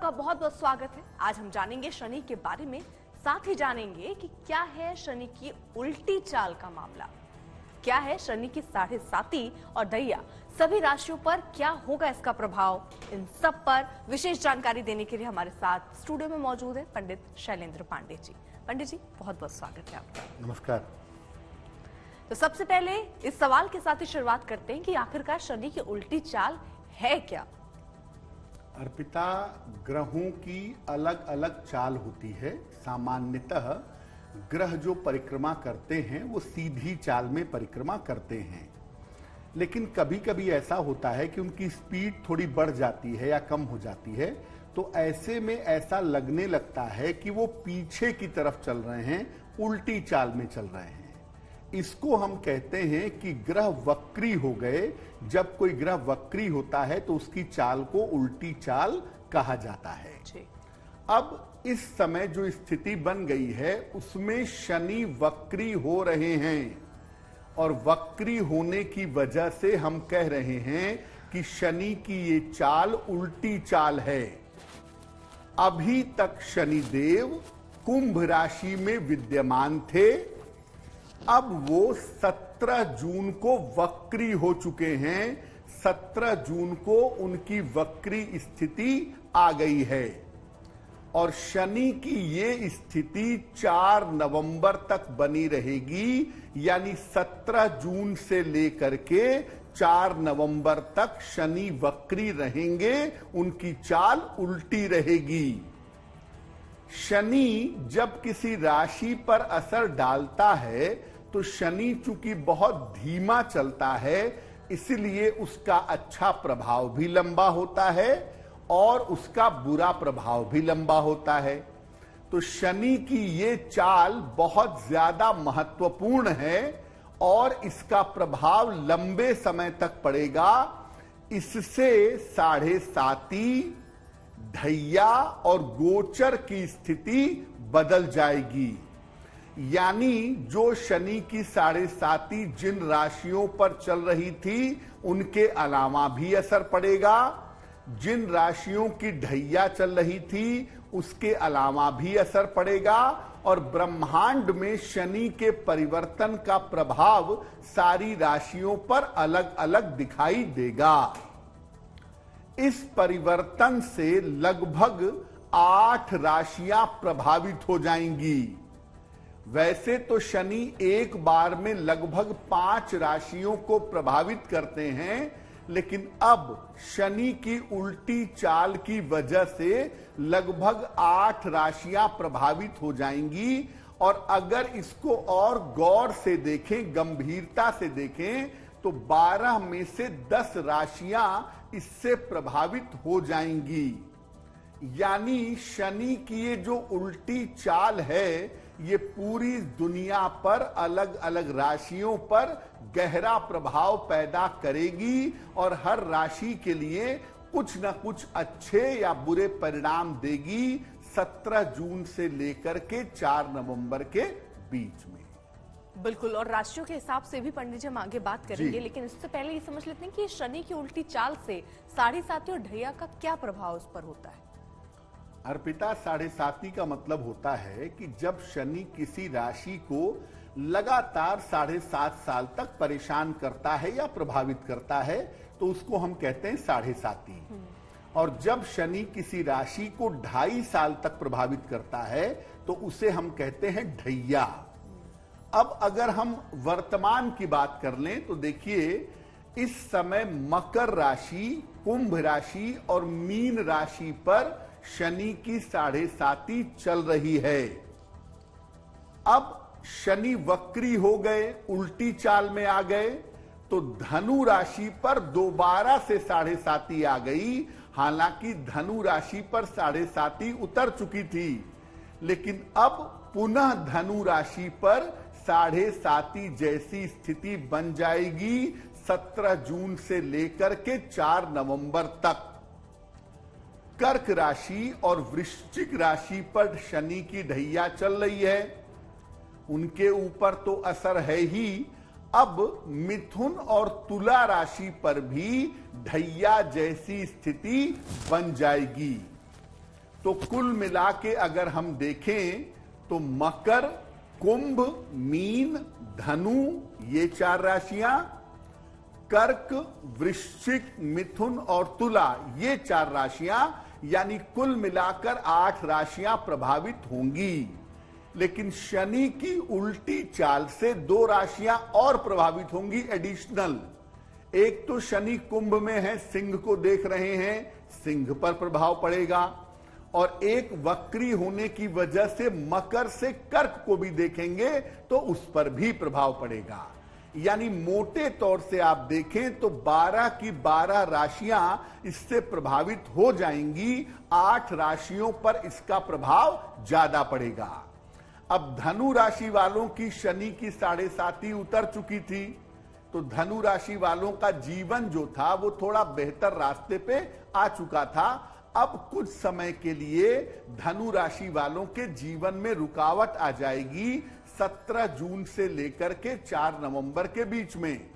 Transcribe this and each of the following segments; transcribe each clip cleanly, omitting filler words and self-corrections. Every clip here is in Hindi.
आपका बहुत बहुत स्वागत है। आज हम जानेंगे शनि के बारे में, साथ ही जानेंगे कि क्या है शनि की उल्टी चाल का मामला, क्या है शनि की 7.5 और दैया, सभी राशियों पर क्या होगा इसका प्रभाव। इन सब पर विशेष जानकारी देने के लिए हमारे साथ स्टूडियो में मौजूद है पंडित शैलेंद्र पांडे जी। पंडित जी, बहुत बहुत स्वागत है आपका। नमस्कार। तो सबसे पहले इस सवाल के साथ ही शुरुआत करते हैं कि आखिरकार शनि की उल्टी चाल है क्या। अर्पिता, ग्रहों की अलग अलग चाल होती है। सामान्यतः ग्रह जो परिक्रमा करते हैं वो सीधी चाल में परिक्रमा करते हैं, लेकिन कभी कभी ऐसा होता है कि उनकी स्पीड थोड़ी बढ़ जाती है या कम हो जाती है, तो ऐसे में ऐसा लगने लगता है कि वो पीछे की तरफ चल रहे हैं, उल्टी चाल में चल रहे हैं। इसको हम कहते हैं कि ग्रह वक्री हो गए। जब कोई ग्रह वक्री होता है तो उसकी चाल को उल्टी चाल कहा जाता है। अब इस समय जो स्थिति बन गई है उसमें शनि वक्री हो रहे हैं, और वक्री होने की वजह से हम कह रहे हैं कि शनि की ये चाल उल्टी चाल है। अभी तक शनिदेव कुंभ राशि में विद्यमान थे, अब वो 17 जून को वक्री हो चुके हैं। 17 जून को उनकी वक्री स्थिति आ गई है, और शनि की ये स्थिति 4 नवंबर तक बनी रहेगी। यानी 17 जून से लेकर के 4 नवंबर तक शनि वक्री रहेंगे, उनकी चाल उल्टी रहेगी। शनि जब किसी राशि पर असर डालता है तो शनि चूंकि बहुत धीमा चलता है, इसलिए उसका अच्छा प्रभाव भी लंबा होता है और उसका बुरा प्रभाव भी लंबा होता है। तो शनि की ये चाल बहुत ज्यादा महत्वपूर्ण है और इसका प्रभाव लंबे समय तक पड़ेगा। इससे 7.5 ढैया और गोचर की स्थिति बदल जाएगी। यानी जो शनि की 7.5 जिन राशियों पर चल रही थी उनके अलावा भी असर पड़ेगा, जिन राशियों की ढैया चल रही थी उसके अलावा भी असर पड़ेगा, और ब्रह्मांड में शनि के परिवर्तन का प्रभाव सारी राशियों पर अलग अलग दिखाई देगा। इस परिवर्तन से लगभग 8 राशियां प्रभावित हो जाएंगी। वैसे तो शनि एक बार में लगभग 5 राशियों को प्रभावित करते हैं, लेकिन अब शनि की उल्टी चाल की वजह से लगभग 8 राशियां प्रभावित हो जाएंगी। और अगर इसको और गौर से देखें, गंभीरता से देखें, तो 12 में से 10 राशियां इससे प्रभावित हो जाएंगी। यानी शनि की ये जो उल्टी चाल है ये पूरी दुनिया पर अलग अलग राशियों पर गहरा प्रभाव पैदा करेगी, और हर राशि के लिए कुछ न कुछ अच्छे या बुरे परिणाम देगी 17 जून से लेकर के 4 नवंबर के बीच में। बिल्कुल, और राशियों के हिसाब से भी पंडित जी हम आगे बात करेंगे, लेकिन इससे पहले ये समझ लेते हैं कि शनि की उल्टी चाल से 7.5 और ढैया का क्या प्रभाव उस पर होता है। अर्पिता, 7.5 का मतलब होता है कि जब शनि किसी राशि को लगातार 7.5 साल तक परेशान करता है या प्रभावित करता है तो उसको हम कहते हैं 7.5। और जब शनि किसी राशि को 2.5 साल तक प्रभावित करता है तो उसे हम कहते हैं ढैया। अब अगर हम वर्तमान की बात कर लें तो देखिए, इस समय मकर राशि, कुंभ राशि और मीन राशि पर शनि की 7.5 चल रही है। अब शनि वक्री हो गए, उल्टी चाल में आ गए, तो धनु राशि पर दोबारा से 7.5 आ गई। हालांकि धनु राशि पर 7.5 उतर चुकी थी, लेकिन अब पुनः धनु राशि पर 7.5 जैसी स्थिति बन जाएगी 17 जून से लेकर के 4 नवंबर तक। कर्क राशि और वृश्चिक राशि पर शनि की ढैया चल रही है, उनके ऊपर तो असर है ही, अब मिथुन और तुला राशि पर भी ढैया जैसी स्थिति बन जाएगी। तो कुल मिला के अगर हम देखें तो मकर, कुंभ, मीन, धनु ये 4 राशियां, कर्क, वृश्चिक, मिथुन और तुला ये 4 राशियां, यानी कुल मिलाकर 8 राशियां प्रभावित होंगी। लेकिन शनि की उल्टी चाल से 2 राशियां और प्रभावित होंगी एडिशनल। एक तो शनि कुंभ में है, सिंह को देख रहे हैं, सिंह पर प्रभाव पड़ेगा, और एक वक्री होने की वजह से मकर से कर्क को भी देखेंगे तो उस पर भी प्रभाव पड़ेगा। यानी मोटे तौर से आप देखें तो 12 की 12 राशियां इससे प्रभावित हो जाएंगी, 8 राशियों पर इसका प्रभाव ज्यादा पड़ेगा। अब धनु राशि वालों की शनि की 7.5 उतर चुकी थी, तो धनु राशि वालों का जीवन जो था वो थोड़ा बेहतर रास्ते पे आ चुका था। अब कुछ समय के लिए धनु राशि वालों के जीवन में रुकावट आ जाएगी 17 जून से लेकर के 4 नवंबर के बीच में।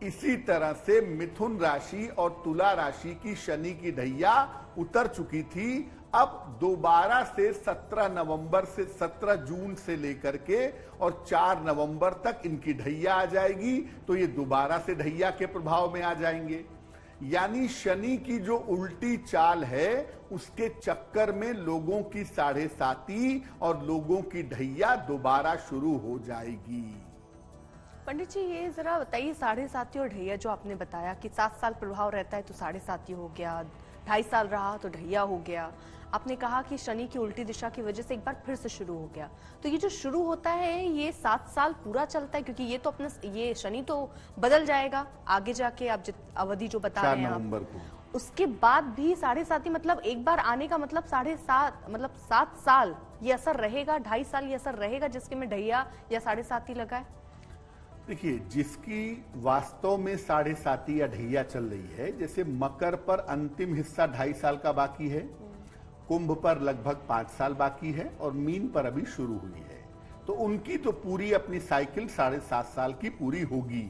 इसी तरह से मिथुन राशि और तुला राशि की शनि की ढैया उतर चुकी थी। अब दोबारा से 17 जून से लेकर के और 4 नवंबर तक इनकी ढैया आ जाएगी, तो ये दोबारा से ढैया के प्रभाव में आ जाएंगे। यानी शनि की जो उल्टी चाल है उसके चक्कर में लोगों की 7.5 और लोगों की ढैया दोबारा शुरू हो जाएगी। पंडित जी ये जरा बताइए, 7.5 और ढैया जो आपने बताया कि 7 साल प्रभाव रहता है तो 7.5 हो गया, 2.5 साल रहा तो ढैया हो गया। आपने कहा कि शनि की उल्टी दिशा की वजह से एक बार फिर से शुरू हो गया, तो ये जो शुरू होता है ये 7 साल पूरा चलता है? क्योंकि ये तो अपने ये शनि तो बदल जाएगा आगे जाके, आप अवधि जो बता रहे हैं 4 नवंबर को, उसके बाद भी 7.5 मतलब एक बार आने का मतलब 7.5 मतलब 7 साल ये असर रहेगा, 2.5 साल ये असर रहेगा जिसके में ढैया या 7.5 लगा है। देखिए, जिसकी वास्तव में 7.5 या ढैया चल रही है, जैसे मकर पर अंतिम हिस्सा 2.5 साल का बाकी है, कुंभ पर लगभग 5 साल बाकी है और मीन पर अभी शुरू हुई है, तो उनकी तो पूरी अपनी साइकिल 7.5 साल की पूरी होगी।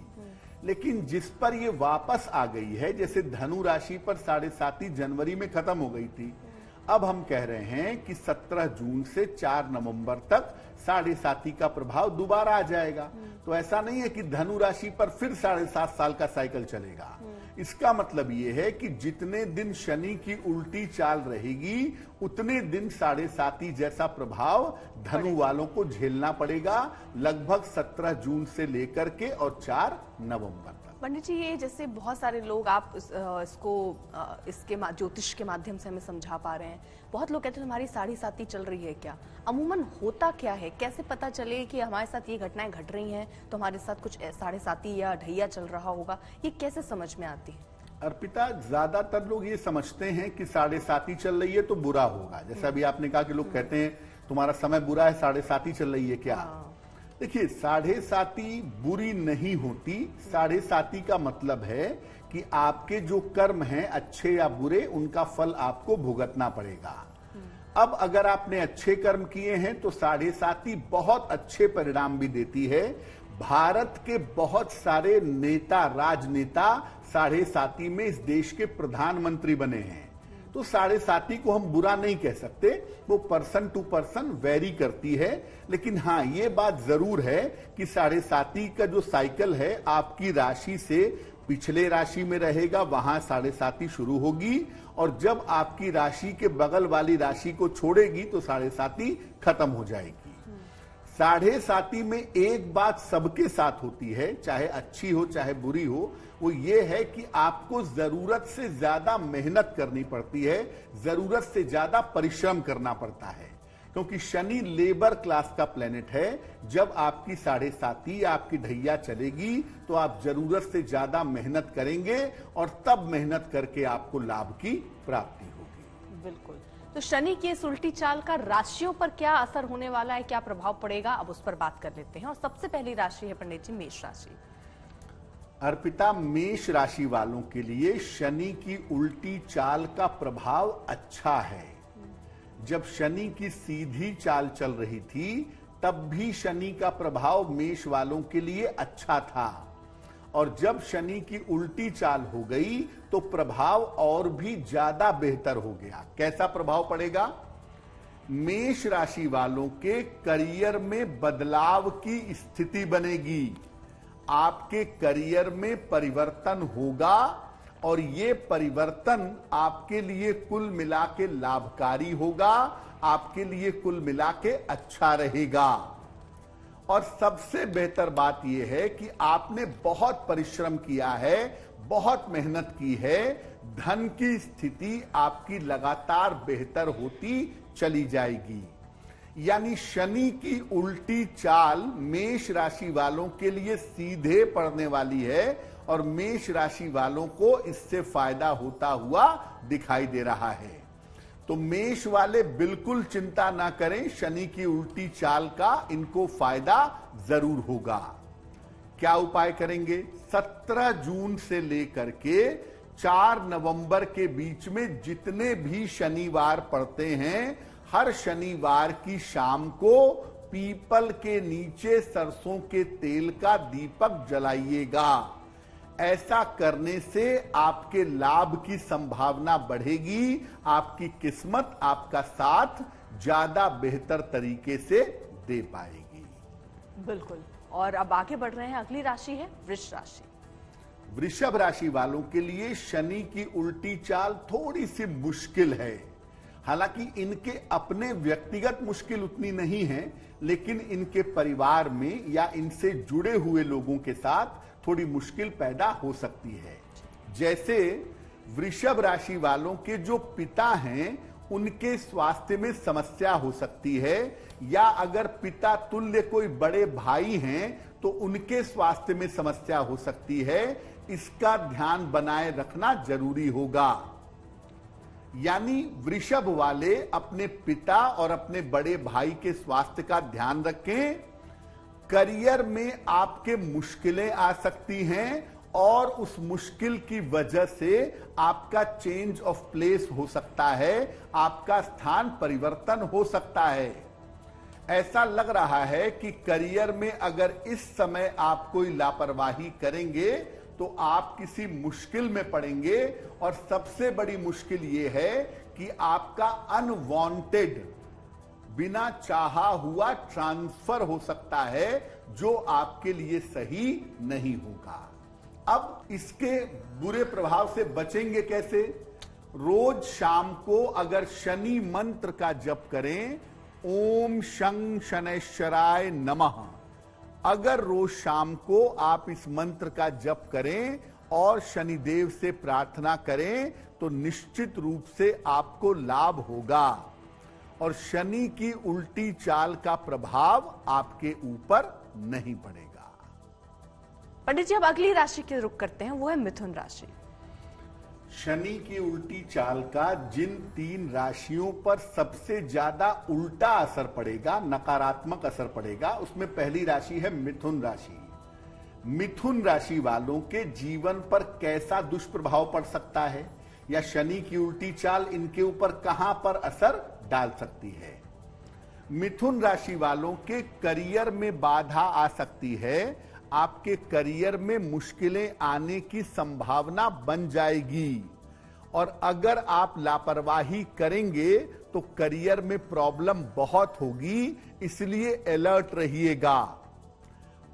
लेकिन जिस पर ये वापस आ गई है, जैसे धनु राशि पर 7.5 जनवरी में खत्म हो गई थी, अब हम कह रहे हैं कि 17 जून से 4 नवंबर तक 7.5 का प्रभाव दोबारा आ जाएगा। तो ऐसा नहीं है कि धनु राशि पर फिर 7.5 साल का साइकिल चलेगा। इसका मतलब ये है कि जितने दिन शनि की उल्टी चाल रहेगी उतने दिन 7.5 जैसा प्रभाव धनु वालों को झेलना पड़ेगा, लगभग 17 जून से लेकर के और 4 नवंबर तक। पंडित जी ये जैसे बहुत सारे लोग आप इसको इसके ज्योतिष के माध्यम से हमें समझा पा रहे हैं, बहुत लोग कहते हैं हमारी 7.5 चल रही है क्या? अमूमन होता क्या है, कैसे पता चले कि हमारे साथ ये घटनाएं घट रही हैं तो हमारे साथ कुछ 7.5 या ढैया चल रहा होगा, ये कैसे समझ में आती है? अर्पिता, ज्यादातर लोग ये समझते हैं कि 7.5 चल रही है तो बुरा होगा। जैसा अभी आपने कहा कि लोग कहते हैं तुम्हारा समय बुरा है, 7.5 चल रही है क्या? देखिए, 7.5 बुरी नहीं होती। 7.5 का मतलब है कि आपके जो कर्म हैं अच्छे या बुरे, उनका फल आपको भुगतना पड़ेगा। अब अगर आपने अच्छे कर्म किए हैं तो 7.5 बहुत अच्छे परिणाम भी देती है। भारत के बहुत सारे नेता, राजनेता 7.5 में इस देश के प्रधानमंत्री बने हैं, तो 7.5 को हम बुरा नहीं कह सकते, वो पर्सन टू पर्सन वेरी करती है। लेकिन हाँ, ये बात जरूर है कि 7.5 का जो साइकिल है आपकी राशि से पिछले राशि में रहेगा, वहां 7.5 शुरू होगी, और जब आपकी राशि के बगल वाली राशि को छोड़ेगी तो 7.5 खत्म हो जाएगी। 7.5 में एक बात सबके साथ होती है, चाहे अच्छी हो चाहे बुरी हो, वो ये है कि आपको जरूरत से ज्यादा मेहनत करनी पड़ती है, जरूरत से ज्यादा परिश्रम करना पड़ता है, क्योंकि शनि लेबर क्लास का प्लेनेट है। जब आपकी 7.5 आपकी ढैया चलेगी तो आप जरूरत से ज्यादा मेहनत करेंगे और तब मेहनत करके आपको लाभ की प्राप्ति होगी। बिल्कुल। तो शनि की इस उल्टी चाल का राशियों पर क्या असर होने वाला है, क्या प्रभाव पड़ेगा, अब उस पर बात कर लेते हैं। और सबसे पहली राशि है पंडित जी मेष राशि। अर्पिता, मेष राशि वालों के लिए शनि की उल्टी चाल का प्रभाव अच्छा है। जब शनि की सीधी चाल चल रही थी तब भी शनि का प्रभाव मेष वालों के लिए अच्छा था, और जब शनि की उल्टी चाल हो गई तो प्रभाव और भी ज्यादा बेहतर हो गया। कैसा प्रभाव पड़ेगा? मेष राशि वालों के करियर में बदलाव की स्थिति बनेगी। आपके करियर में परिवर्तन होगा और ये परिवर्तन आपके लिए कुल मिला के लाभकारी होगा, आपके लिए कुल मिला के अच्छा रहेगा। और सबसे बेहतर बात यह है कि आपने बहुत परिश्रम किया है, बहुत मेहनत की है, धन की स्थिति आपकी लगातार बेहतर होती चली जाएगी। यानी शनि की उल्टी चाल मेष राशि वालों के लिए सीधे पड़ने वाली है और मेष राशि वालों को इससे फायदा होता हुआ दिखाई दे रहा है। तो मेष वाले बिल्कुल चिंता ना करें, शनि की उल्टी चाल का इनको फायदा जरूर होगा। क्या उपाय करेंगे? 17 जून से लेकर के 4 नवंबर के बीच में जितने भी शनिवार पड़ते हैं, हर शनिवार की शाम को पीपल के नीचे सरसों के तेल का दीपक जलाइएगा। ऐसा करने से आपके लाभ की संभावना बढ़ेगी, आपकी किस्मत आपका साथ ज्यादा बेहतर तरीके से दे पाएगी। बिल्कुल। और अब आगे बढ़ रहे हैं, अगली राशि है वृष राशि। वृषभ राशि वालों के लिए शनि की उल्टी चाल थोड़ी सी मुश्किल है। हालांकि इनके अपने व्यक्तिगत मुश्किल उतनी नहीं है, लेकिन इनके परिवार में या इनसे जुड़े हुए लोगों के साथ थोड़ी मुश्किल पैदा हो सकती है। जैसे वृषभ राशि वालों के जो पिता हैं, उनके स्वास्थ्य में समस्या हो सकती है, या अगर पिता तुल्य कोई बड़े भाई हैं तो उनके स्वास्थ्य में समस्या हो सकती है। इसका ध्यान बनाए रखना जरूरी होगा। यानी वृषभ वाले अपने पिता और अपने बड़े भाई के स्वास्थ्य का ध्यान रखें। करियर में आपके मुश्किलें आ सकती हैं और उस मुश्किल की वजह से आपका चेंज ऑफ प्लेस हो सकता है, आपका स्थान परिवर्तन हो सकता है। ऐसा लग रहा है कि करियर में अगर इस समय आप कोई लापरवाही करेंगे तो आप किसी मुश्किल में पड़ेंगे, और सबसे बड़ी मुश्किल यह है कि आपका अनवांटेड, बिना चाहा हुआ ट्रांसफर हो सकता है, जो आपके लिए सही नहीं होगा। अब इसके बुरे प्रभाव से बचेंगे कैसे? रोज शाम को अगर शनि मंत्र का जप करें, ओम शं शनैश्चराय नमः, अगर रोज शाम को आप इस मंत्र का जप करें और शनिदेव से प्रार्थना करें तो निश्चित रूप से आपको लाभ होगा और शनि की उल्टी चाल का प्रभाव आपके ऊपर नहीं पड़ेगा। पंडित जी, अब अगली राशि के रुख करते हैं, वो है मिथुन राशि। शनि की उल्टी चाल का जिन 3 राशियों पर सबसे ज्यादा उल्टा असर पड़ेगा, नकारात्मक असर पड़ेगा, उसमें पहली राशि है मिथुन राशि। मिथुन राशि वालों के जीवन पर कैसा दुष्प्रभाव पड़ सकता है, या शनि की उल्टी चाल इनके ऊपर कहां पर असर डाल सकती है? मिथुन राशि वालों के करियर में बाधा आ सकती है, आपके करियर में मुश्किलें आने की संभावना बन जाएगी, और अगर आप लापरवाही करेंगे तो करियर में प्रॉब्लम बहुत होगी, इसलिए अलर्ट रहिएगा।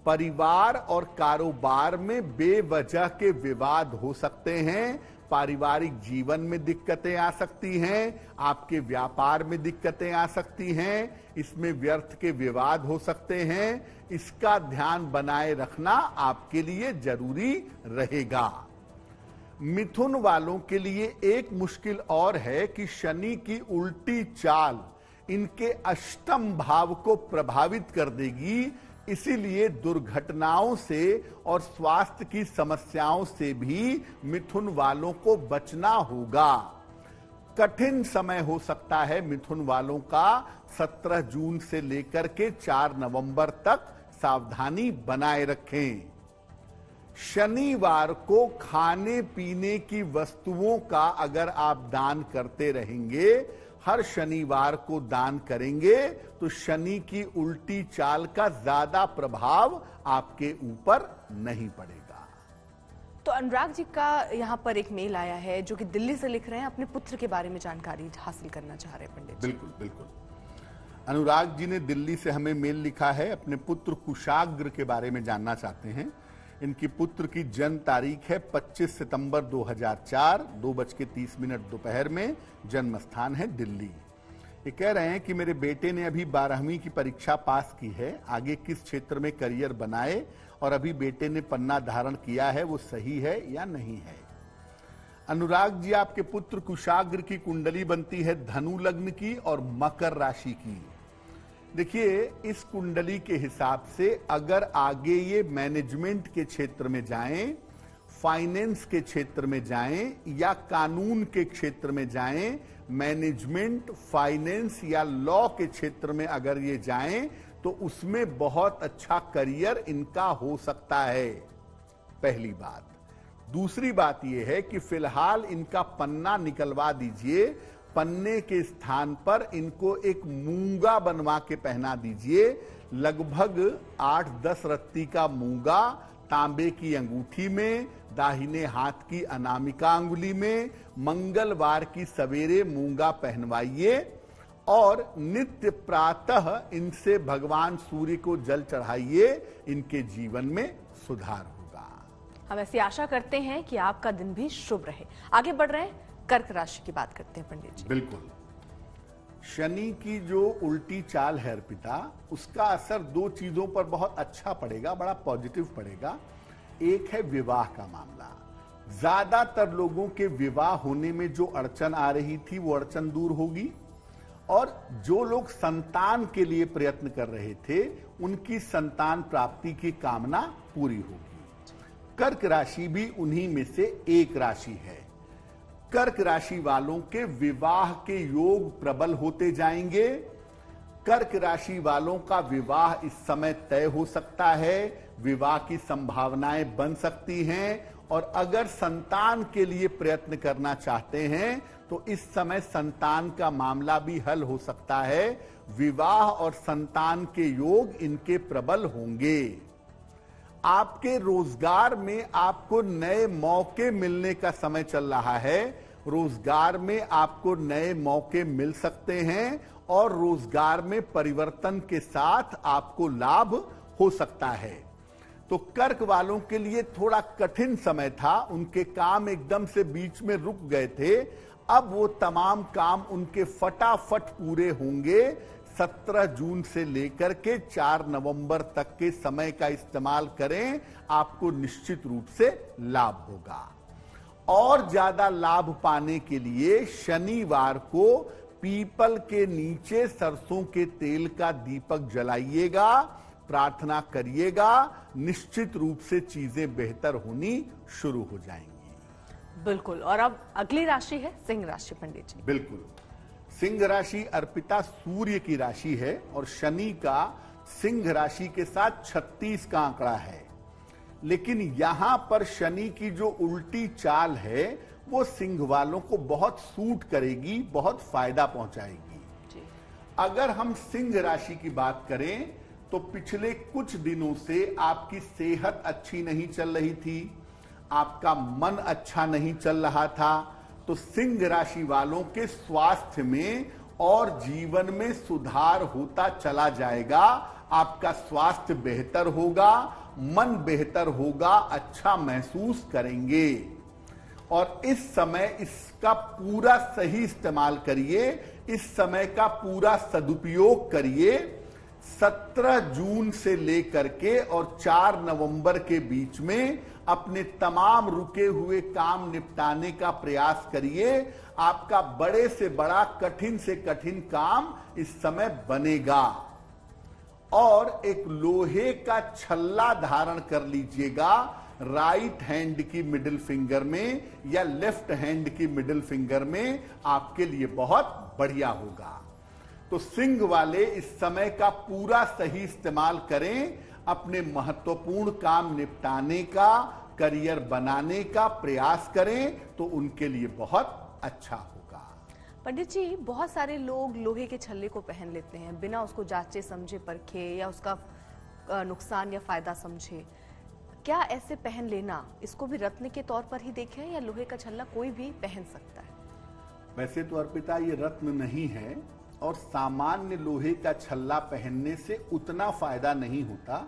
परिवार और कारोबार में बेवजह के विवाद हो सकते हैं, पारिवारिक जीवन में दिक्कतें आ सकती हैं, आपके व्यापार में दिक्कतें आ सकती हैं, इसमें व्यर्थ के विवाद हो सकते हैं। इसका ध्यान बनाए रखना आपके लिए जरूरी रहेगा। मिथुन वालों के लिए एक मुश्किल और है कि शनि की उल्टी चाल इनके अष्टम भाव को प्रभावित कर देगी, इसीलिए दुर्घटनाओं से और स्वास्थ्य की समस्याओं से भी मिथुन वालों को बचना होगा। कठिन समय हो सकता है मिथुन वालों का। 17 जून से लेकर के 4 नवंबर तक सावधानी बनाए रखें। शनिवार को खाने पीने की वस्तुओं का अगर आप दान करते रहेंगे, हर शनिवार को दान करेंगे, तो शनि की उल्टी चाल का ज्यादा प्रभाव आपके ऊपर नहीं पड़ेगा। तो अनुराग जी का यहाँ पर एक मेल आया है जो कि दिल्ली से लिख रहे हैं, अपने पुत्र के बारे में जानकारी हासिल करना चाह रहे हैं पंडित जी। बिल्कुल बिल्कुल। अनुराग जी ने दिल्ली से हमें मेल लिखा है, अपने पुत्र कुशाग्र के बारे में जानना चाहते हैं। इनकी पुत्र की जन्म तारीख है 25 सितंबर 2004, 2:30 दोपहर में। जन्म स्थान है दिल्ली। ये कह रहे हैं कि मेरे बेटे ने अभी 12वीं की परीक्षा पास की है, आगे किस क्षेत्र में करियर बनाए, और अभी बेटे ने पन्ना धारण किया है, वो सही है या नहीं है। अनुराग जी, आपके पुत्र कुशाग्र की कुंडली बनती है धनु लग्न की और मकर राशि की। देखिए, इस कुंडली के हिसाब से अगर आगे ये मैनेजमेंट के क्षेत्र में जाएं, फाइनेंस के क्षेत्र में जाएं या कानून के क्षेत्र में जाएं, मैनेजमेंट, फाइनेंस या लॉ के क्षेत्र में अगर ये जाएं तो उसमें बहुत अच्छा करियर इनका हो सकता है, पहली बात। दूसरी बात यह है कि फिलहाल इनका पन्ना निकलवा दीजिए, पन्ने के स्थान पर इनको एक मूंगा बनवा के पहना दीजिए, लगभग 8-10 रत्ती का मूंगा तांबे की अंगूठी में, दाहिने हाथ की अनामिका अंगुली में, मंगलवार की सवेरे मूंगा पहनवाइए और नित्य प्रातः इनसे भगवान सूर्य को जल चढ़ाइए, इनके जीवन में सुधार होगा। हम ऐसी आशा करते हैं कि आपका दिन भी शुभ रहे। आगे बढ़ रहे हैं, कर्क राशि की बात करते हैं पंडित जी। बिल्कुल। शनि की जो उल्टी चाल है अर्पिता, उसका असर दो चीजों पर बहुत अच्छा पड़ेगा, बड़ा पॉजिटिव पड़ेगा। एक है विवाह का मामला। ज्यादातर लोगों के विवाह होने में जो अड़चन आ रही थी वो अड़चन दूर होगी, और जो लोग संतान के लिए प्रयत्न कर रहे थे उनकी संतान प्राप्ति की कामना पूरी होगी। कर्क राशि भी उन्हीं में से एक राशि है। कर्क राशि वालों के विवाह के योग प्रबल होते जाएंगे। कर्क राशि वालों का विवाह इस समय तय हो सकता है, विवाह की संभावनाएं बन सकती हैं, और अगर संतान के लिए प्रयत्न करना चाहते हैं तो इस समय संतान का मामला भी हल हो सकता है। विवाह और संतान के योग इनके प्रबल होंगे। आपके रोजगार में आपको नए मौके मिलने का समय चल रहा है। रोजगार में आपको नए मौके मिल सकते हैं और रोजगार में परिवर्तन के साथ आपको लाभ हो सकता है। तो कर्क वालों के लिए थोड़ा कठिन समय था, उनके काम एकदम से बीच में रुक गए थे। अब वो तमाम काम उनके फटाफट पूरे होंगे। 17 जून से लेकर के 4 नवंबर तक के समय का इस्तेमाल करें, आपको निश्चित रूप से लाभ होगा। और ज्यादा लाभ पाने के लिए शनिवार को पीपल के नीचे सरसों के तेल का दीपक जलाइएगा, प्रार्थना करिएगा, निश्चित रूप से चीजें बेहतर होनी शुरू हो जाएंगी। बिल्कुल। और अब अगली राशि है सिंह राशि पंडित जी। बिल्कुल। सिंह राशि अर्पिता सूर्य की राशि है और शनि का सिंह राशि के साथ 36 का आंकड़ा है। लेकिन यहां पर शनि की जो उल्टी चाल है वो सिंह वालों को बहुत सूट करेगी, बहुत फायदा पहुंचाएगी जी। अगर हम सिंह राशि की बात करें तो पिछले कुछ दिनों से आपकी सेहत अच्छी नहीं चल रही थी, आपका मन अच्छा नहीं चल रहा था, तो सिंह राशि वालों के स्वास्थ्य में और जीवन में सुधार होता चला जाएगा। आपका स्वास्थ्य बेहतर होगा, मन बेहतर होगा, अच्छा महसूस करेंगे। और इस समय इसका पूरा सही इस्तेमाल करिए, इस समय का पूरा सदुपयोग करिए। 17 जून से लेकर के और 4 नवंबर के बीच में अपने तमाम रुके हुए काम निपटाने का प्रयास करिए। आपका बड़े से बड़ा, कठिन से कठिन काम इस समय बनेगा। और एक लोहे का छल्ला धारण कर लीजिएगा राइट हैंड की मिडिल फिंगर में या लेफ्ट हैंड की मिडिल फिंगर में, आपके लिए बहुत बढ़िया होगा। तो सिंह वाले इस समय का पूरा सही इस्तेमाल करें, अपने महत्वपूर्ण काम निपटाने का, करियर बनाने का प्रयास करें, तो उनके लिए बहुत अच्छा होगा। पंडित जी, बहुत सारे लोग लोहे के छल्ले को पहन लेते हैं बिना उसको जांचे समझे परखे या उसका नुकसान या फायदा समझे। क्या ऐसे पहन लेना, इसको भी रत्न के तौर पर ही देखें या लोहे का छल्ला कोई भी पहन सकता है? वैसे तो अर्पिता ये रत्न नहीं है और सामान्य लोहे का छल्ला पहनने से उतना फायदा नहीं होता।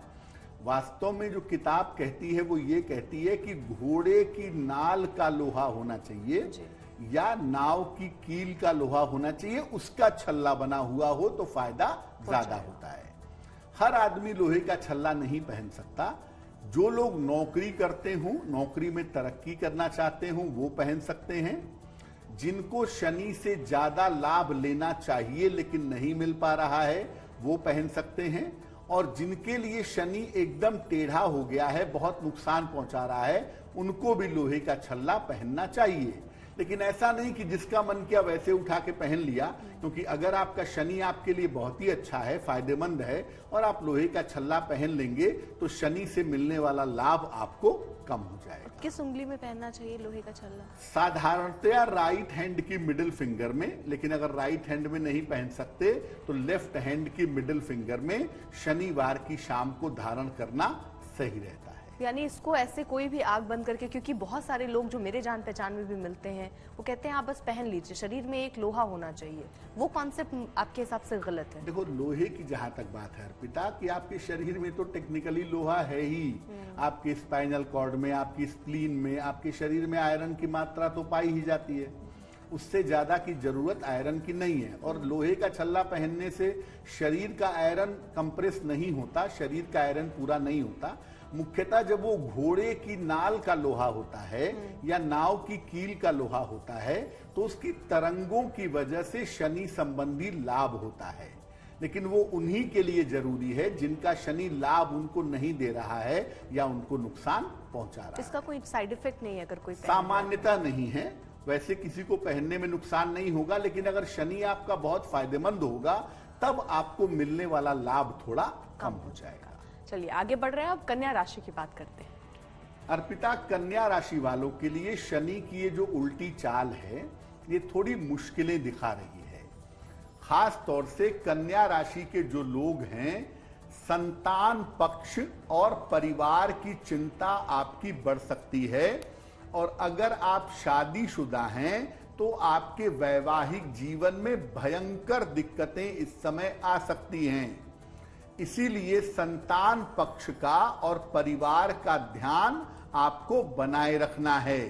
वास्तव में जो किताब कहती है वो ये कहती है कि घोड़े की नाल का लोहा होना चाहिए या नाव की कील का लोहा होना चाहिए, उसका छल्ला बना हुआ हो तो फायदा ज्यादा होता है। हर आदमी लोहे का छल्ला नहीं पहन सकता। जो लोग नौकरी करते हों, नौकरी में तरक्की करना चाहते हों, वो पहन सकते हैं। जिनको शनि से ज्यादा लाभ लेना चाहिए लेकिन नहीं मिल पा रहा है, वो पहन सकते हैं। और जिनके लिए शनि एकदम टेढ़ा हो गया है, बहुत नुकसान पहुंचा रहा है, उनको भी लोहे का छल्ला पहनना चाहिए। लेकिन ऐसा नहीं कि जिसका मन किया वैसे उठा के पहन लिया, क्योंकि अगर आपका शनि आपके लिए बहुत ही अच्छा है, फायदेमंद है, और आप लोहे का छल्ला पहन लेंगे तो शनि से मिलने वाला लाभ आपको कम हो जाएगा। किस उंगली में पहनना चाहिए लोहे का छल्ला? साधारणतया राइट हैंड की मिडिल फिंगर में, लेकिन अगर राइट हैंड में नहीं पहन सकते तो लेफ्ट हैंड की मिडिल फिंगर में शनिवार की शाम को धारण करना सही रहता है। यानी इसको ऐसे कोई भी आग बंद करके, क्योंकि बहुत सारे लोग जो मेरे जान पहचान में भी मिलते हैं वो कहते हैं आप बस पहन लीजिए, शरीर में एक लोहा होना चाहिए, वो कॉन्सेप्ट आपके हिसाब से गलत है? देखो, लोहे की जहां तक बात है अर्पिता, कि आपके शरीर में तो टेक्निकली लोहा है ही। आपके स्पाइनल कॉर्ड में, आपकी स्प्लीन में, आपके शरीर में आयरन की मात्रा तो पाई ही जाती है। उससे ज्यादा की जरूरत आयरन की नहीं है। और लोहे का छल्ला पहनने से शरीर का आयरन कंप्रेस नहीं होता, शरीर का आयरन पूरा नहीं होता। मुख्यतः जब वो घोड़े की नाल का लोहा होता है या नाव की कील का लोहा होता है तो उसकी तरंगों की वजह से शनि संबंधी लाभ होता है। लेकिन वो उन्हीं के लिए जरूरी है जिनका शनि लाभ उनको नहीं दे रहा है या उनको नुकसान पहुंचा रहा है। इसका कोई साइड इफेक्ट नहीं है अगर कोई? सामान्यता नहीं है, वैसे किसी को पहनने में नुकसान नहीं होगा, लेकिन अगर शनि आपका बहुत फायदेमंद होगा तब आपको मिलने वाला लाभ थोड़ा कम हो जाएगा। चलिए आगे बढ़ रहे हैं, अब कन्या राशि की बात करते हैं। अर्पिता, कन्या राशि वालों के लिए शनि की ये जो उल्टी चाल है ये थोड़ी मुश्किलें दिखा रही है। खास तौर से कन्या राशि के जो लोग हैं, संतान पक्ष और परिवार की चिंता आपकी बढ़ सकती है। और अगर आप शादीशुदा हैं तो आपके वैवाहिक जीवन में भयंकर दिक्कतें इस समय आ सकती हैं। इसीलिए संतान पक्ष का और परिवार का ध्यान आपको बनाए रखना है।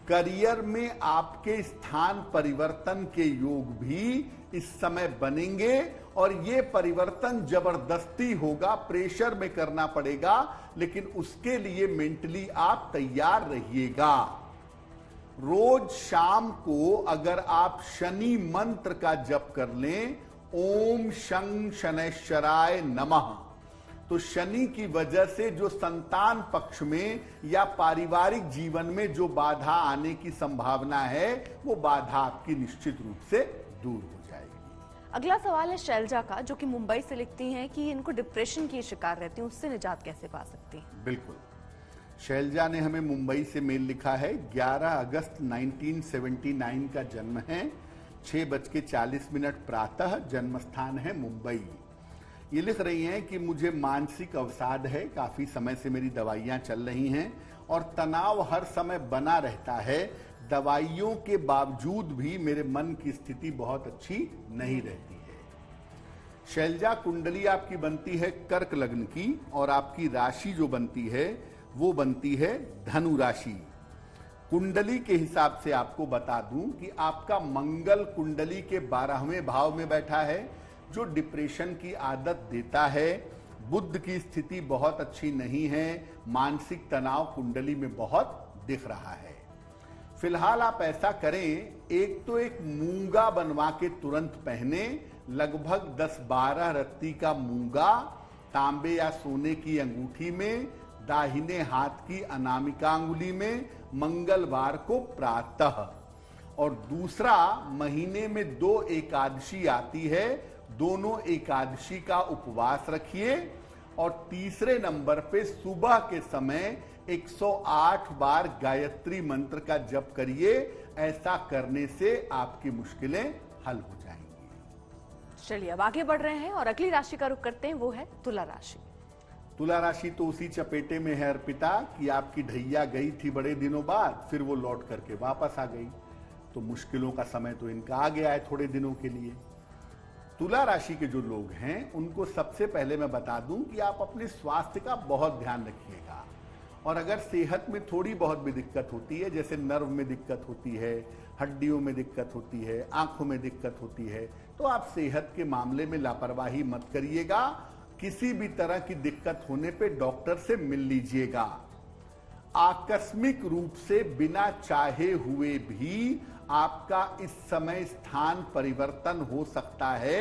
करियर में आपके स्थान परिवर्तन के योग भी इस समय बनेंगे और ये परिवर्तन जबरदस्ती होगा, प्रेशर में करना पड़ेगा, लेकिन उसके लिए मेंटली आप तैयार रहिएगा। रोज शाम को अगर आप शनि मंत्र का जप कर लें, ओम शं शनैश्चराय नमः, तो शनि की वजह से जो संतान पक्ष में या पारिवारिक जीवन में जो बाधा आने की संभावना है वो बाधा आपकी निश्चित रूप से दूर हो जाएगी। अगला सवाल है शैलजा का, जो कि मुंबई से लिखती हैं कि इनको डिप्रेशन की शिकार रहती हैं, उससे निजात कैसे पा सकती हैं? बिल्कुल, शैलजा ने हमें मुंबई से मेल लिखा है। 11 अगस्त 1979 का जन्म है, 6:40 प्रातः, जन्म स्थान है मुंबई। ये लिख रही हैं कि मुझे मानसिक अवसाद है, काफी समय से मेरी दवाइयां चल रही हैं और तनाव हर समय बना रहता है। दवाइयों के बावजूद भी मेरे मन की स्थिति बहुत अच्छी नहीं रहती है। शैलजा, कुंडली आपकी बनती है कर्क लग्न की और आपकी राशि जो बनती है वो बनती है धनु राशि। कुंडली के हिसाब से आपको बता दूं कि आपका मंगल कुंडली के 12वें भाव में बैठा है, जो डिप्रेशन की आदत देता है। बुध की स्थिति बहुत अच्छी नहीं है, मानसिक तनाव कुंडली में बहुत दिख रहा है। फिलहाल आप ऐसा करें, एक तो एक मूंगा बनवा के तुरंत पहने, लगभग 10-12 रत्ती का मूंगा तांबे या सोने की अंगूठी में, दाहिने हाथ की अनामिका अंगुली में, मंगलवार को प्रातः। और दूसरा, महीने में 2 एकादशी आती है, दोनों एकादशी का उपवास रखिए। और तीसरे नंबर पे सुबह के समय 108 बार गायत्री मंत्र का जप करिए। ऐसा करने से आपकी मुश्किलें हल हो जाएंगी। चलिए अब आगे बढ़ रहे हैं और अगली राशि का रुख करते हैं, वो है तुला राशि। तुला राशि तो उसी चपेटे में है अर्पिता कि आपकी ढैया गई थी बड़े दिनों बाद, फिर वो लौट करके वापस आ गई, तो मुश्किलों का समय तो इनका आ गया है थोड़े दिनों के लिए। तुला राशि के जो लोग हैं उनको सबसे पहले मैं बता दूं कि आप अपने स्वास्थ्य का बहुत ध्यान रखिएगा, और अगर सेहत में थोड़ी बहुत भी दिक्कत होती है, जैसे नर्व में दिक्कत होती है, हड्डियों में दिक्कत होती है, आंखों में दिक्कत होती है, तो आप सेहत के मामले में लापरवाही मत करिएगा। किसी भी तरह की दिक्कत होने पे डॉक्टर से मिल लीजिएगा। आकस्मिक रूप से बिना चाहे हुए भी आपका इस समय स्थान परिवर्तन हो सकता है।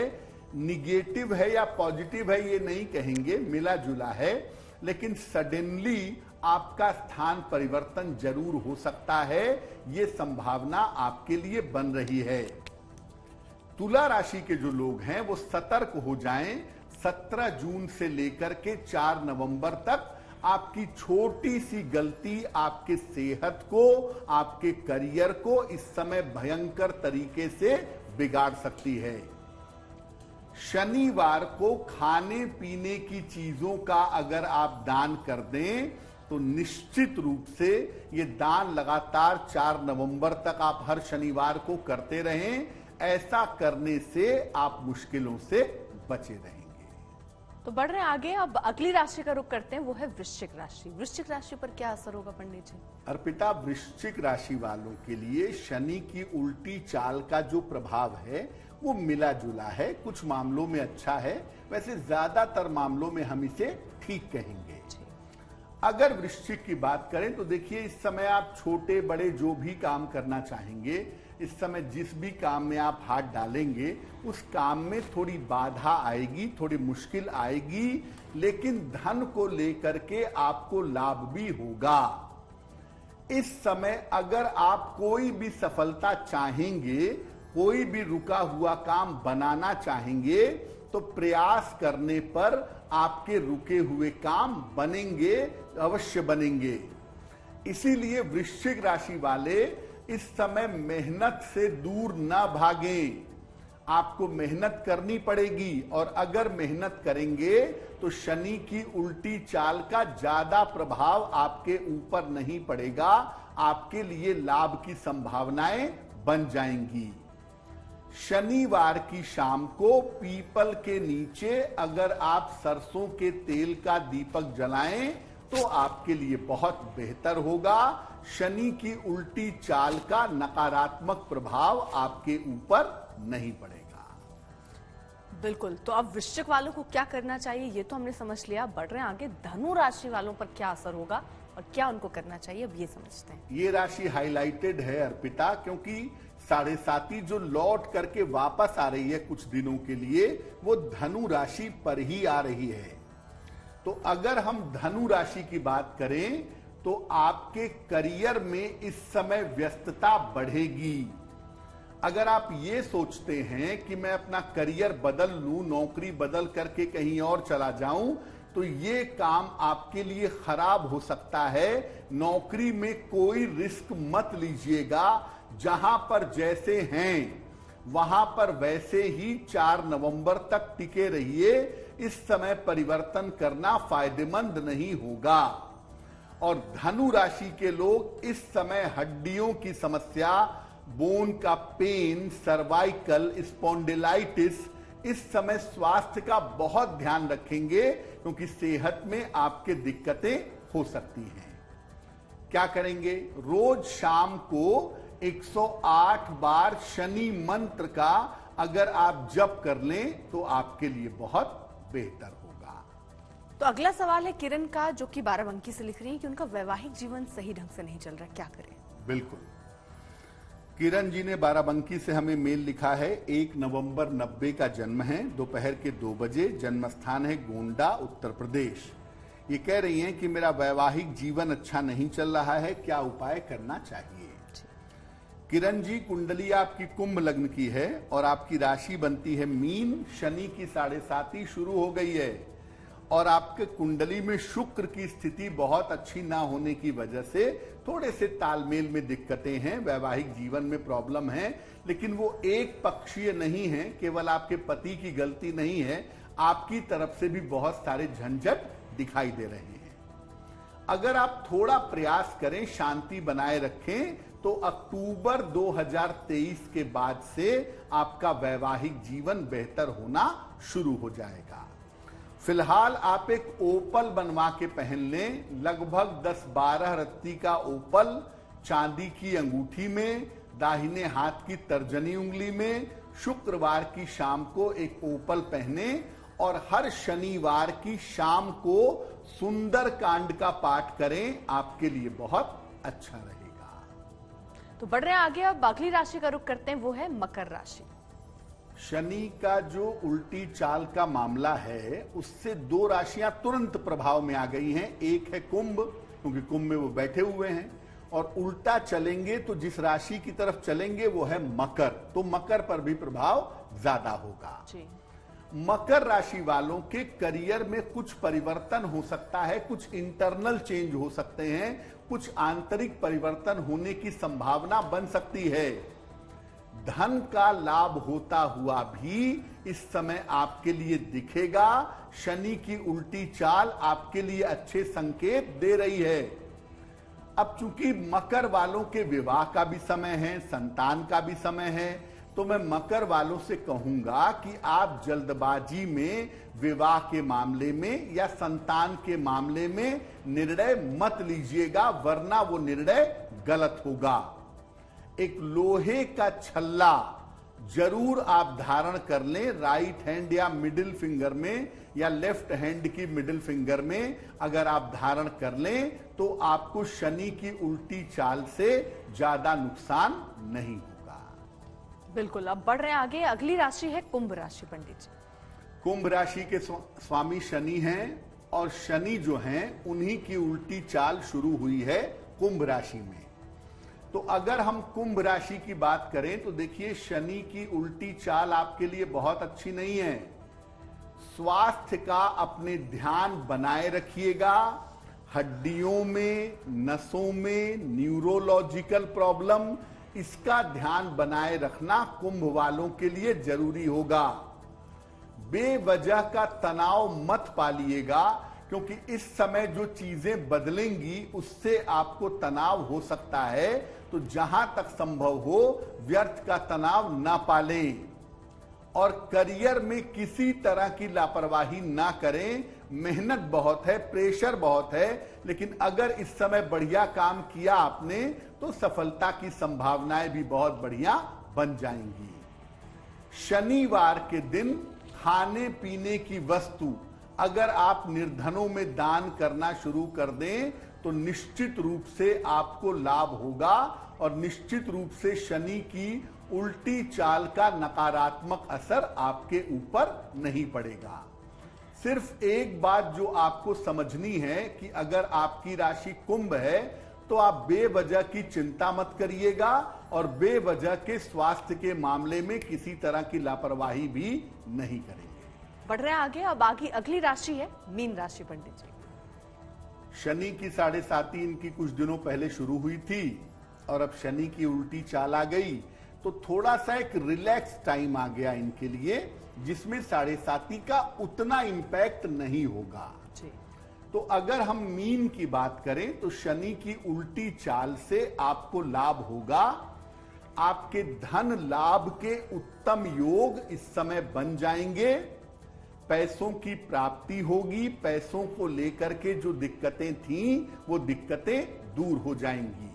निगेटिव है या पॉजिटिव है ये नहीं कहेंगे, मिला जुला है, लेकिन सडनली आपका स्थान परिवर्तन जरूर हो सकता है। ये संभावना आपके लिए बन रही है। तुला राशि के जो लोग हैं वो सतर्क हो जाएं। 17 जून से लेकर के 4 नवंबर तक आपकी छोटी सी गलती आपके सेहत को, आपके करियर को इस समय भयंकर तरीके से बिगाड़ सकती है। शनिवार को खाने पीने की चीजों का अगर आप दान कर दें तो निश्चित रूप से ये दान लगातार 4 नवंबर तक आप हर शनिवार को करते रहें। ऐसा करने से आप मुश्किलों से बचे रहेंगे। तो बढ़ रहे हैं आगे, अब अगली राशि का रुख करते हैं, वो है वृश्चिक राशि। वृश्चिक राशि पर क्या असर होगा पंडित जी? अर्पिता, वृश्चिक राशि वालों के लिए शनि की उल्टी चाल का जो प्रभाव है वो मिला जुला है। कुछ मामलों में अच्छा है, वैसे ज्यादातर मामलों में हम इसे ठीक कहेंगे। अगर वृश्चिक की बात करें तो देखिए, इस समय आप छोटे बड़े जो भी काम करना चाहेंगे, इस समय जिस भी काम में आप हाथ डालेंगे उस काम में थोड़ी बाधा आएगी, थोड़ी मुश्किल आएगी, लेकिन धन को लेकर के आपको लाभ भी होगा। इस समय अगर आप कोई भी सफलता चाहेंगे, कोई भी रुका हुआ काम बनाना चाहेंगे, तो प्रयास करने पर आपके रुके हुए काम बनेंगे, अवश्य बनेंगे। इसीलिए वृश्चिक राशि वाले इस समय मेहनत से दूर ना भागें। आपको मेहनत करनी पड़ेगी, और अगर मेहनत करेंगे तो शनि की उल्टी चाल का ज्यादा प्रभाव आपके ऊपर नहीं पड़ेगा। आपके लिए लाभ की संभावनाएं बन जाएंगी। शनिवार की शाम को पीपल के नीचे अगर आप सरसों के तेल का दीपक जलाएं तो आपके लिए बहुत बेहतर होगा। शनि की उल्टी चाल का नकारात्मक प्रभाव आपके ऊपर नहीं पड़ेगा। बिल्कुल। तो अब वृश्चिक वालों को क्या करना चाहिए ये तो हमने समझ लिया। बढ़ रहे हैं आगे, धनु राशि वालों पर क्या असर होगा और क्या उनको करना चाहिए, अब ये समझते हैं। ये राशि हाईलाइटेड है अर्पिता, क्योंकि 7.5 जो लौट करके वापस आ रही है कुछ दिनों के लिए, वो धनु राशि पर ही आ रही है। तो अगर हम धनु राशि की बात करें तो आपके करियर में इस समय व्यस्तता बढ़ेगी। अगर आप ये सोचते हैं कि मैं अपना करियर बदल लूं, नौकरी बदल करके कहीं और चला जाऊं, तो ये काम आपके लिए खराब हो सकता है। नौकरी में कोई रिस्क मत लीजिएगा। जहां पर जैसे हैं वहां पर वैसे ही 4 नवंबर तक टिके रहिए। इस समय परिवर्तन करना फायदेमंद नहीं होगा। और धनु राशि के लोग इस समय हड्डियों की समस्या, बोन का पेन, सर्वाइकल, स्पॉन्डिलाइटिस, इस समय स्वास्थ्य का बहुत ध्यान रखेंगे, क्योंकि सेहत में आपके दिक्कतें हो सकती हैं। क्या करेंगे? रोज शाम को 108 बार शनि मंत्र का अगर आप जप कर लें तो आपके लिए बहुत बेहतर होगा। तो अगला सवाल है किरण का, जो कि 12 अंकी से लिख रही है कि उनका वैवाहिक जीवन सही ढंग से नहीं चल रहा, क्या करें? बिल्कुल, किरण जी ने 12 अंकी से हमें मेल लिखा है। 1 नवंबर 90 का जन्म है, दोपहर के 2 बजे। जन्म स्थान है गोंडा, उत्तर प्रदेश। ये कह रही हैं कि मेरा वैवाहिक जीवन अच्छा नहीं चल रहा है, क्या उपाय करना चाहिए? किरण जी, कुंडली आपकी कुंभ लग्न की है और आपकी राशि बनती है मीन। शनि की 7.5 शुरू हो गई है और आपके कुंडली में शुक्र की स्थिति बहुत अच्छी ना होने की वजह से थोड़े से तालमेल में दिक्कतें हैं, वैवाहिक जीवन में प्रॉब्लम है। लेकिन वो एक पक्षीय नहीं है, केवल आपके पति की गलती नहीं है, आपकी तरफ से भी बहुत सारे झंझट दिखाई दे रहे हैं। अगर आप थोड़ा प्रयास करें, शांति बनाए रखें, तो अक्टूबर 2023 के बाद से आपका वैवाहिक जीवन बेहतर होना शुरू हो जाएगा। फिलहाल आप एक ओपल बनवा के पहन लें, लगभग 10-12 रत्ती का ओपल चांदी की अंगूठी में, दाहिने हाथ की तर्जनी उंगली में। शुक्रवार की शाम को एक ओपल पहने और हर शनिवार की शाम को सुंदर कांड का पाठ करें, आपके लिए बहुत अच्छा रहेगा। तो बढ़ रहे हैं आगे, अब अगली राशि का रुख करते हैं, वो है मकर राशि। शनि का जो उल्टी चाल का मामला है, उससे दो राशियां तुरंत प्रभाव में आ गई हैं। एक है कुंभ, क्योंकि कुंभ में वो बैठे हुए हैं, और उल्टा चलेंगे तो जिस राशि की तरफ चलेंगे वो है मकर, तो मकर पर भी प्रभाव ज्यादा होगा जी। मकर राशि वालों के करियर में कुछ परिवर्तन हो सकता है, कुछ इंटरनल चेंज हो सकते हैं, कुछ आंतरिक परिवर्तन होने की संभावना बन सकती है। धन का लाभ होता हुआ भी इस समय आपके लिए दिखेगा। शनि की उल्टी चाल आपके लिए अच्छे संकेत दे रही है। अब चूंकि मकर वालों के विवाह का भी समय है, संतान का भी समय है, तो मैं मकर वालों से कहूंगा कि आप जल्दबाजी में विवाह के मामले में या संतान के मामले में निर्णय मत लीजिएगा, वरना वो निर्णय गलत होगा। एक लोहे का छल्ला जरूर आप धारण कर लें, राइट हैंड या मिडिल फिंगर में, या लेफ्ट हैंड की मिडिल फिंगर में अगर आप धारण कर लें तो आपको शनि की उल्टी चाल से ज्यादा नुकसान नहीं होगा। बिल्कुल। अब बढ़ रहे हैं आगे, अगली राशि है कुंभ राशि। पंडित जी, कुंभ राशि के स्वामी शनि हैं, और शनि जो हैं उन्हीं की उल्टी चाल शुरू हुई है कुंभ राशि में। तो अगर हम कुंभ राशि की बात करें तो देखिए, शनि की उल्टी चाल आपके लिए बहुत अच्छी नहीं है। स्वास्थ्य का अपने ध्यान बनाए रखिएगा। हड्डियों में, नसों में न्यूरोलॉजिकल प्रॉब्लम, इसका ध्यान बनाए रखना कुंभ वालों के लिए जरूरी होगा। बेवजह का तनाव मत पालिएगा, क्योंकि इस समय जो चीजें बदलेंगी उससे आपको तनाव हो सकता है। तो जहां तक संभव हो व्यर्थ का तनाव ना पालें, और करियर में किसी तरह की लापरवाही ना करें। मेहनत बहुत है, प्रेशर बहुत है, लेकिन अगर इस समय बढ़िया काम किया आपने तो सफलता की संभावनाएं भी बहुत बढ़िया बन जाएंगी। शनिवार के दिन खाने पीने की वस्तु अगर आप निर्धनों में दान करना शुरू कर दें तो निश्चित रूप से आपको लाभ होगा, और निश्चित रूप से शनि की उल्टी चाल का नकारात्मक असर आपके ऊपर नहीं पड़ेगा। सिर्फ एक बात जो आपको समझनी है कि अगर आपकी राशि कुंभ है तो आप बेवजह की चिंता मत करिएगा, और बेवजह के स्वास्थ्य के मामले में किसी तरह की लापरवाही भी नहीं करेंगे। बढ़ रहे हैं आगे, अब आगे अगली राशि है मीन राशि। पंडित जी, शनि की 7.5 इनकी कुछ दिनों पहले शुरू हुई थी, और अब शनि की उल्टी चाल आ गई, तो थोड़ा सा एक रिलैक्स टाइम आ गया इनके लिए, जिसमें 7.5 का उतना इंपैक्ट नहीं होगा जी। तो अगर हम मीन की बात करें तो शनि की उल्टी चाल से आपको लाभ होगा। आपके धन लाभ के उत्तम योग इस समय बन जाएंगे। पैसों की प्राप्ति होगी, पैसों को लेकर के जो दिक्कतें थीं वो दिक्कतें दूर हो जाएंगी,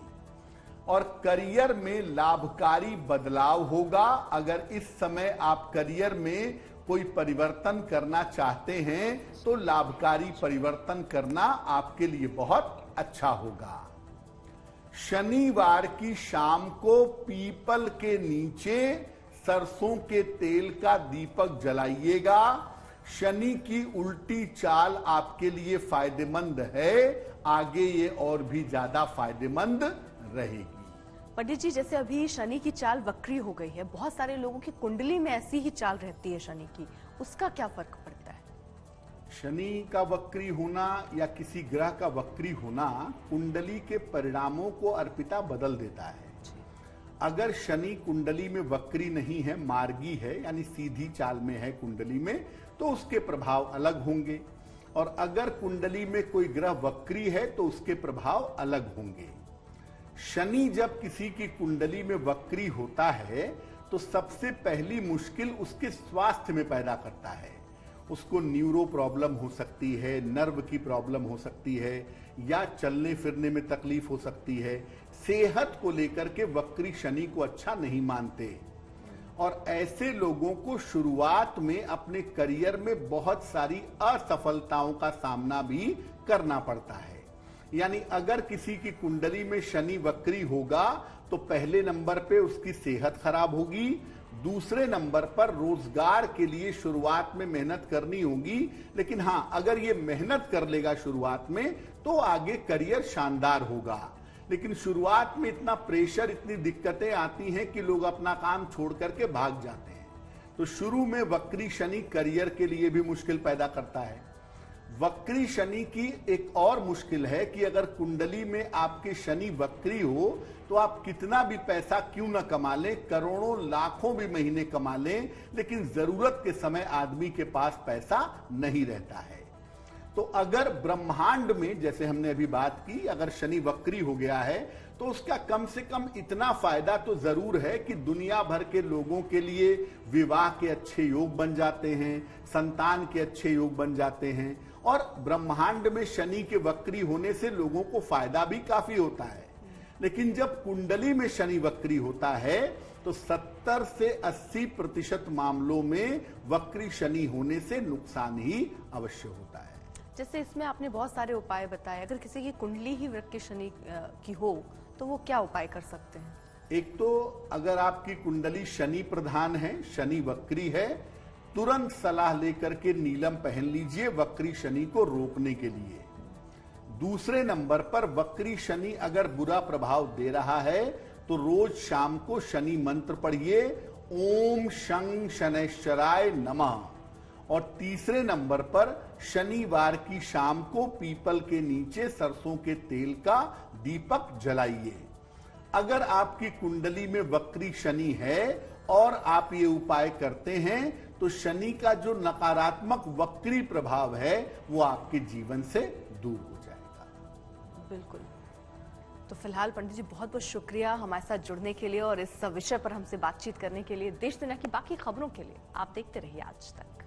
और करियर में लाभकारी बदलाव होगा। अगर इस समय आप करियर में कोई परिवर्तन करना चाहते हैं तो लाभकारी परिवर्तन करना आपके लिए बहुत अच्छा होगा। शनिवार की शाम को पीपल के नीचे सरसों के तेल का दीपक जलाइएगा। शनि की उल्टी चाल आपके लिए फायदेमंद है, आगे ये और भी ज्यादा फायदेमंद रहेगी। पंडित जी, जैसे अभी शनि की चाल वक्री हो गई है, बहुत सारे लोगों की कुंडली में ऐसी ही चाल रहती है शनि की, उसका क्या फर्क पड़ता है? शनि का वक्री होना या किसी ग्रह का वक्री होना कुंडली के परिणामों को अर्पिता बदल देता है। अगर शनि कुंडली में वक्री नहीं है, मार्गी है, यानी सीधी चाल में है कुंडली में, तो उसके प्रभाव अलग होंगे। और अगर कुंडली में कोई ग्रह वक्री है तो उसके प्रभाव अलग होंगे। शनि जब किसी की कुंडली में वक्री होता है तो सबसे पहली मुश्किल उसके स्वास्थ्य में पैदा करता है। उसको न्यूरो प्रॉब्लम हो सकती है, नर्व की प्रॉब्लम हो सकती है, या चलने फिरने में तकलीफ हो सकती है। सेहत को लेकर के वक्री शनि को अच्छा नहीं मानते और ऐसे लोगों को शुरुआत में अपने करियर में बहुत सारी असफलताओं का सामना भी करना पड़ता है। यानी अगर किसी की कुंडली में शनि वक्री होगा तो पहले नंबर पे उसकी सेहत खराब होगी, दूसरे नंबर पर रोजगार के लिए शुरुआत में मेहनत करनी होगी। लेकिन हां, अगर ये मेहनत कर लेगा शुरुआत में तो आगे करियर शानदार होगा। लेकिन शुरुआत में इतना प्रेशर, इतनी दिक्कतें आती हैं कि लोग अपना काम छोड़ करके भाग जाते हैं। तो शुरू में वक्री शनि करियर के लिए भी मुश्किल पैदा करता है। वक्री शनि की एक और मुश्किल है कि अगर कुंडली में आपके शनि वक्री हो तो आप कितना भी पैसा क्यों न कमा लें, करोड़ों लाखों भी महीने कमा लें, लेकिन जरूरत के समय आदमी के पास पैसा नहीं रहता है। तो अगर ब्रह्मांड में, जैसे हमने अभी बात की, अगर शनि वक्री हो गया है तो उसका कम से कम इतना फायदा तो जरूर है कि दुनिया भर के लोगों के लिए विवाह के अच्छे योग बन जाते हैं, संतान के अच्छे योग बन जाते हैं। और ब्रह्मांड में शनि के वक्री होने से लोगों को फायदा भी काफी होता है। लेकिन जब कुंडली में शनि वक्री होता है तो 70 से 80% मामलों में वक्री शनि होने से नुकसान ही अवश्य होता है। जैसे इसमें आपने बहुत सारे उपाय बताए, अगर किसी की कुंडली ही वक्री शनि की हो तो वो क्या उपाय कर सकते हैं? एक तो अगर आपकी कुंडली शनि प्रधान है, शनि वक्री है, तुरंत सलाह लेकर के नीलम पहन लीजिए वक्री शनि को रोकने के लिए। दूसरे नंबर पर वक्री शनि अगर बुरा प्रभाव दे रहा है तो रोज शाम को शनि मंत्र पढ़िए, ओम शं शनैश्चराय नमः। और तीसरे नंबर पर शनिवार की शाम को पीपल के नीचे सरसों के तेल का दीपक जलाइए। अगर आपकी कुंडली में वक्री शनि है और आप ये उपाय करते हैं तो शनि का जो नकारात्मक वक्री प्रभाव है वो आपके जीवन से दूर हो जाएगा। बिल्कुल। तो फिलहाल पंडित जी बहुत बहुत शुक्रिया हमारे साथ जुड़ने के लिए और इस विषय पर हमसे बातचीत करने के लिए। देश दुनिया की बाकी खबरों के लिए आप देखते रहिए आज तक।